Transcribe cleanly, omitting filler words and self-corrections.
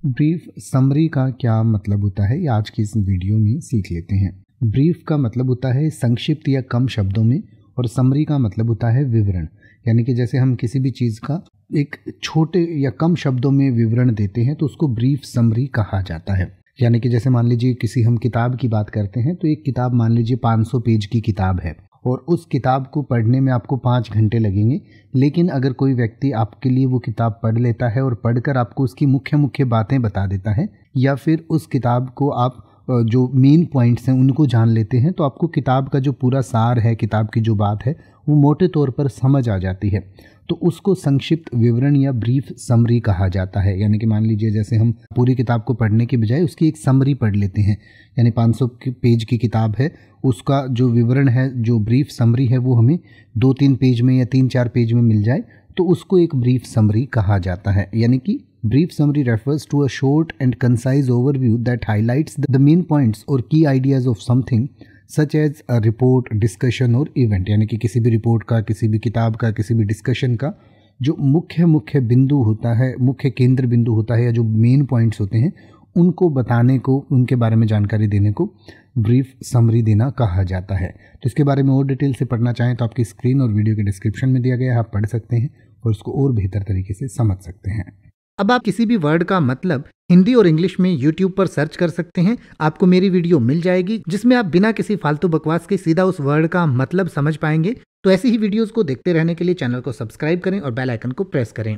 Brief summary का क्या मतलब होता है, ये आज की इस वीडियो में सीख लेते हैं। ब्रीफ का मतलब होता है संक्षिप्त या कम शब्दों में, और समरी का मतलब होता है विवरण। यानी कि जैसे हम किसी भी चीज़ का एक छोटे या कम शब्दों में विवरण देते हैं तो उसको ब्रीफ समरी कहा जाता है। यानी कि जैसे मान लीजिए किसी हम किताब की बात करते हैं तो एक किताब मान लीजिए 500 पेज की किताब है और उस किताब को पढ़ने में आपको 5 घंटे लगेंगे। लेकिन अगर कोई व्यक्ति आपके लिए वो किताब पढ़ लेता है और पढ़कर आपको उसकी मुख्य मुख्य बातें बता देता है, या फिर उस किताब को आप जो मेन पॉइंट्स हैं उनको जान लेते हैं, तो आपको किताब का जो पूरा सार है, किताब की जो बात है वो मोटे तौर पर समझ आ जाती है। तो उसको संक्षिप्त विवरण या ब्रीफ समरी कहा जाता है। यानी कि मान लीजिए जैसे हम पूरी किताब को पढ़ने के बजाय उसकी एक समरी पढ़ लेते हैं, यानी 500 पेज की किताब है, उसका जो विवरण है, जो ब्रीफ समरी है, वो हमें 2-3 पेज में या 3-4 पेज में मिल जाए तो उसको एक ब्रीफ समरी कहा जाता है। यानी कि brief summary refers to a short and concise overview that highlights the main points or key ideas of something such as a report, discussion और event। यानी कि किसी भी रिपोर्ट का, किसी भी किताब का, किसी भी डिस्कशन का जो मुख्य बिंदु होता है, मुख्य केंद्र बिंदु होता है, या जो मेन पॉइंट्स होते हैं उनको बताने को, उनके बारे में जानकारी देने को ब्रीफ समरी देना कहा जाता है। तो इसके बारे में और डिटेल से पढ़ना चाहें तो आपकी स्क्रीन और वीडियो के डिस्क्रिप्शन में दिया गया है, आप पढ़ सकते हैं और उसको और बेहतर तरीके से समझ सकते हैं। अब आप किसी भी वर्ड का मतलब हिंदी और इंग्लिश में YouTube पर सर्च कर सकते हैं, आपको मेरी वीडियो मिल जाएगी जिसमें आप बिना किसी फालतू बकवास के सीधा उस वर्ड का मतलब समझ पाएंगे। तो ऐसी ही वीडियोस को देखते रहने के लिए चैनल को सब्सक्राइब करें और बेल आइकन को प्रेस करें।